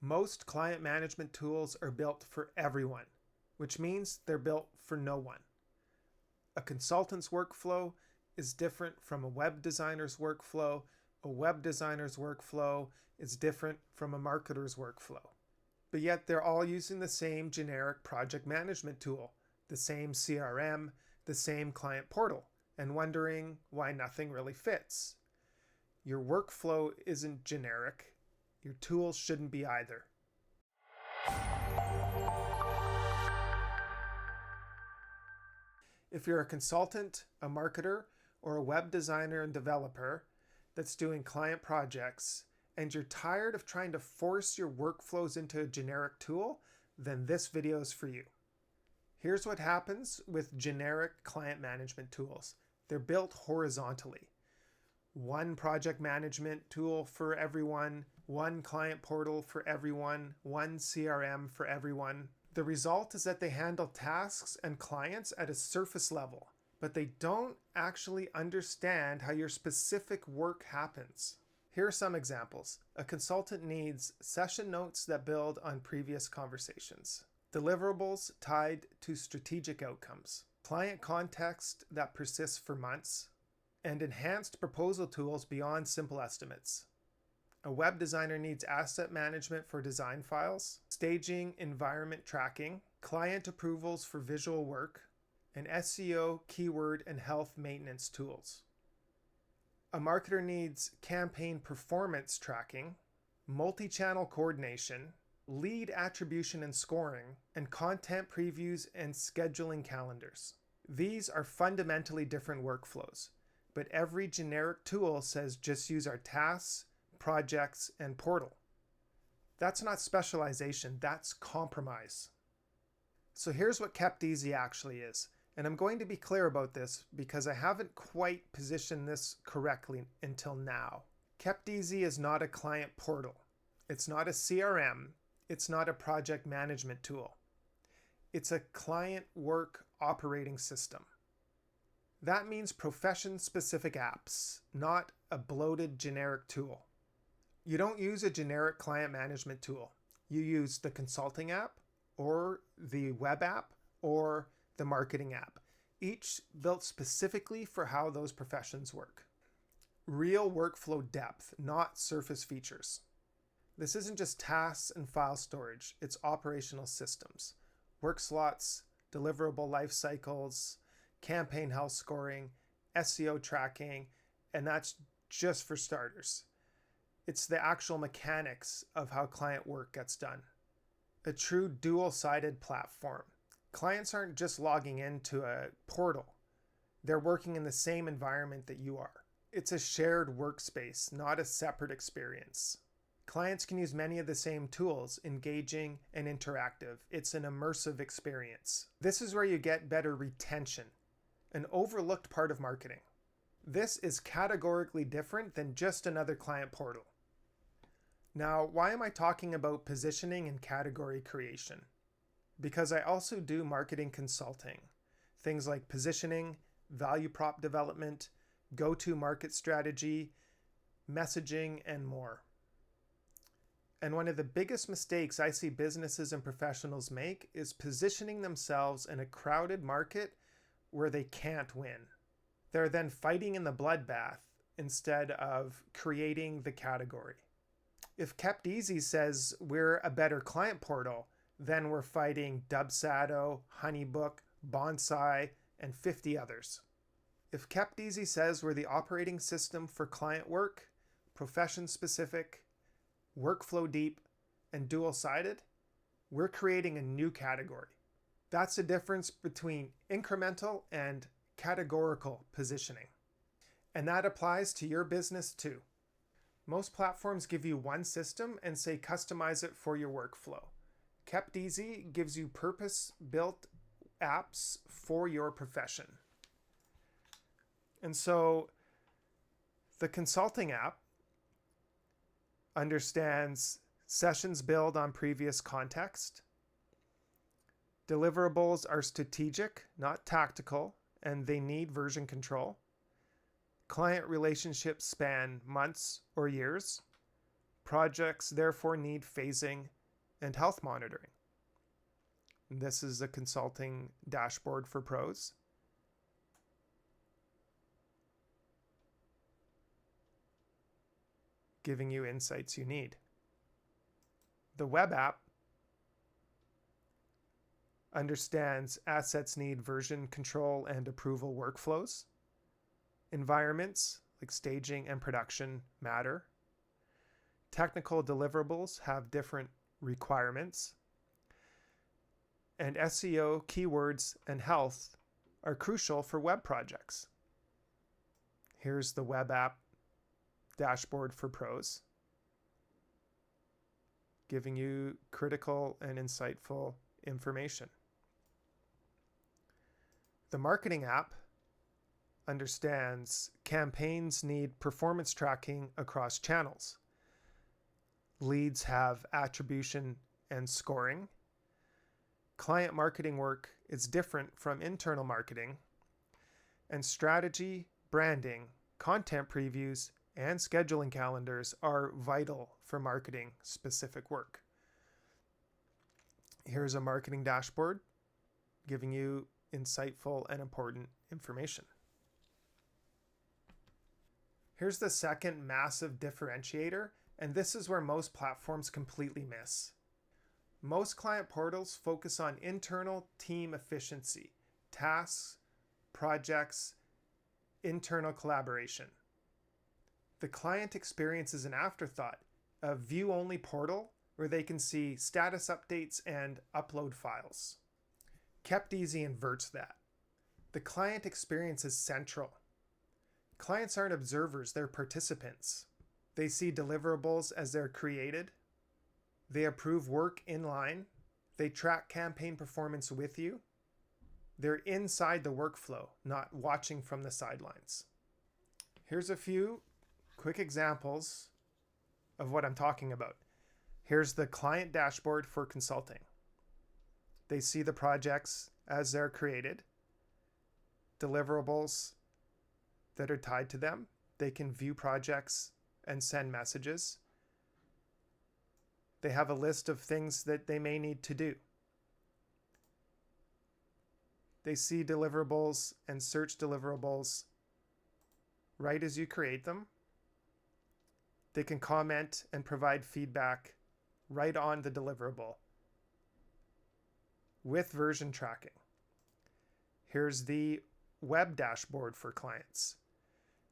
Most client management tools are built for everyone, which means they're built for no one. A consultant's workflow is different from a web designer's workflow. A web designer's workflow is different from a marketer's workflow. But yet they're all using the same generic project management tool, the same CRM, the same client portal, and wondering why nothing really fits. Your workflow isn't generic. Your tools shouldn't be either. If you're a consultant, a marketer, or a web designer and developer that's doing client projects, and you're tired of trying to force your workflows into a generic tool, then this video is for you. Here's what happens with generic client management tools. They're built horizontally. One project management tool for everyone, one client portal for everyone, one CRM for everyone. The result is that they handle tasks and clients at a surface level, but they don't actually understand how your specific work happens. Here are some examples. A consultant needs session notes that build on previous conversations, deliverables tied to strategic outcomes, client context that persists for months, and enhanced proposal tools beyond simple estimates. A web designer needs asset management for design files, staging environment tracking, client approvals for visual work, and SEO, keyword, and health maintenance tools. A marketer needs campaign performance tracking, multi-channel coordination, lead attribution and scoring, and content previews and scheduling calendars. These are fundamentally different workflows, but every generic tool says just use our tasks, projects, and portal. That's not specialization, that's compromise. So here's what Kepteasy actually is. And I'm going to be clear about this because I haven't quite positioned this correctly until now. Kepteasy is not a client portal. It's not a CRM. It's not a project management tool. It's a client work operating system. That means profession-specific apps, not a bloated generic tool. You don't use a generic client management tool. You use the consulting app or the web app or the marketing app, each built specifically for how those professions work. Real workflow depth, not surface features. This isn't just tasks and file storage, it's operational systems, work slots, deliverable life cycles, campaign health scoring, SEO tracking, and that's just for starters. It's the actual mechanics of how client work gets done. A true dual-sided platform. Clients aren't just logging into a portal. They're working in the same environment that you are. It's a shared workspace, not a separate experience. Clients can use many of the same tools, engaging and interactive. It's an immersive experience. This is where you get better retention, an overlooked part of marketing. This is categorically different than just another client portal. Now, why am I talking about positioning and category creation? Because I also do marketing consulting. Things like positioning, value prop development, go-to-market strategy, messaging, and more. And one of the biggest mistakes I see businesses and professionals make is positioning themselves in a crowded market where they can't win. They're then fighting in the bloodbath instead of creating the category. If Kepteasy says we're a better client portal, then we're fighting Dubsado, Honeybook, Bonsai, and 50 others. If Kepteasy says we're the operating system for client work, profession-specific, workflow deep, and dual-sided, we're creating a new category. That's the difference between incremental and categorical positioning. And that applies to your business too. Most platforms give you one system and say customize it for your workflow. Kepteasy gives you purpose-built apps for your profession. And so the consulting app understands sessions build on previous context. Deliverables are strategic, not tactical, and they need version control. Client relationships span months or years. Projects therefore need phasing, and health monitoring. This is a consulting dashboard for pros. Giving you insights you need. The web app understands assets need version control and approval workflows. Environments like staging and production matter. Technical deliverables have different requirements. And SEO, keywords, and health are crucial for web projects. Here's the web app dashboard for pros, giving you critical and insightful information. The marketing app understands campaigns need performance tracking across channels. Leads have attribution and scoring. Client marketing work is different from internal marketing. And strategy, branding, content previews, and scheduling calendars are vital for marketing specific work. Here's a marketing dashboard giving you insightful and important information. Here's the second massive differentiator, and this is where most platforms completely miss. Most client portals focus on internal team efficiency, tasks, projects, internal collaboration. The client experience is an afterthought, a view-only portal where they can see status updates and upload files. Kepteasy inverts that. The client experience is central. Clients aren't observers, they're participants. They see deliverables as they're created. They approve work in line. They track campaign performance with you. They're inside the workflow, not watching from the sidelines. Here's a few quick examples of what I'm talking about. Here's the client dashboard for consulting. They see the projects as they're created, deliverables that are tied to them. They can view projects and send messages. They have a list of things that they may need to do. They see deliverables and search deliverables right as you create them. They can comment and provide feedback right on the deliverable with version tracking. Here's the web dashboard for clients.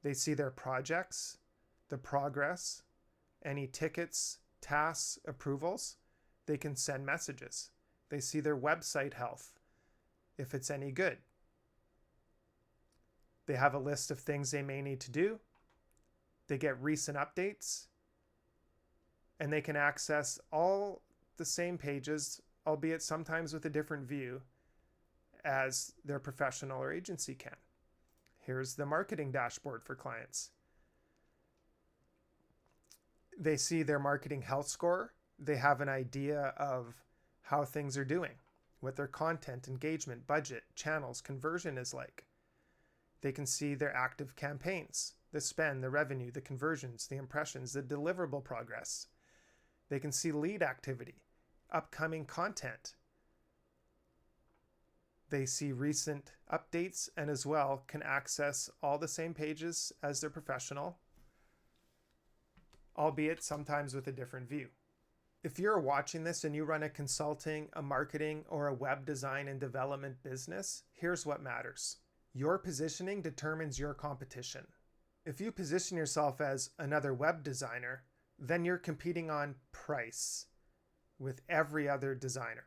They see their projects, the progress, any tickets, tasks, approvals. They can send messages. They see their website health, if it's any good. They have a list of things they may need to do. They get recent updates, and they can access all the same pages, albeit sometimes with a different view, as their professional or agency can. Here's the marketing dashboard for clients. They see their marketing health score. They have an idea of how things are doing, what their content, engagement, budget, channels, conversion is like. They can see their active campaigns, the spend, the revenue, the conversions, the impressions, the deliverable progress. They can see lead activity, upcoming content. They see recent updates and as well can access all the same pages as their professional, albeit sometimes with a different view. If you're watching this and you run a consulting, a marketing, or a web design and development business, here's what matters. Your positioning determines your competition. If you position yourself as another web designer, then you're competing on price with every other designer.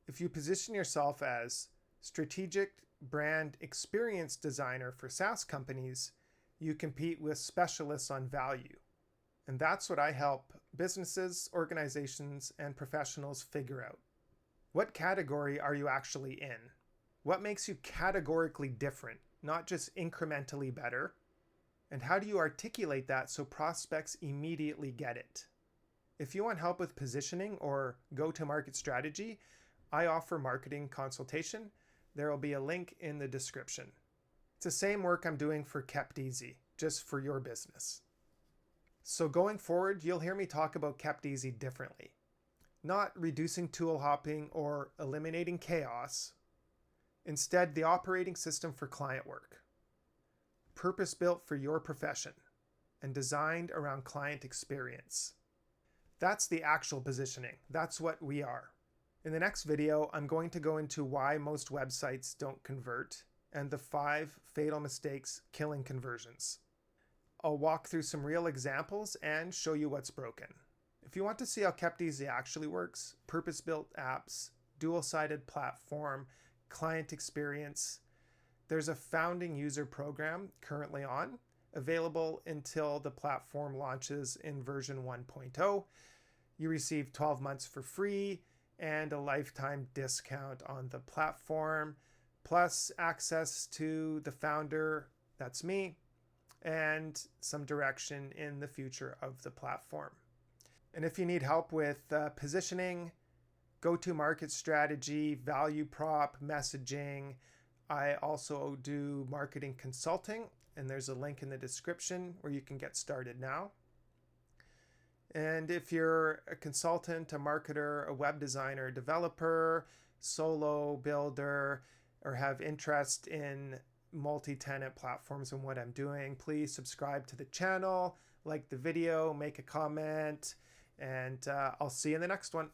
If you position yourself as strategic brand experience designer for SaaS companies, you compete with specialists on value. And that's what I help businesses, organizations, and professionals figure out. What category are you actually in? What makes you categorically different, not just incrementally better? And how do you articulate that so prospects immediately get it? If you want help with positioning or go-to-market strategy, I offer marketing consultation. There will be a link in the description. It's the same work I'm doing for Kepteasy, just for your business. So going forward, you'll hear me talk about Kepteasy differently. not reducing tool hopping or eliminating chaos. Instead, the operating system for client work, purpose-built for your profession and designed around client experience. That's the actual positioning. That's what we are. In the next video, I'm going to go into why most websites don't convert and the 5 fatal mistakes killing conversions. I'll walk through some real examples and show you what's broken. If you want to see how Kepteasy actually works, purpose-built apps, dual-sided platform, client experience, there's a founding user program currently on, available until the platform launches in version 1.0. You receive 12 months for free and a lifetime discount on the platform, plus access to the founder, that's me, and some direction in the future of the platform. And if you need help with positioning, go-to-market strategy, value prop, messaging, I also do marketing consulting, and there's a link in the description where you can get started now. And if you're a consultant, a marketer, a web designer, developer, solo builder, or have interest in multi-tenant platforms and what I'm doing, please subscribe to the channel, like the video, make a comment, and I'll see you in the next one.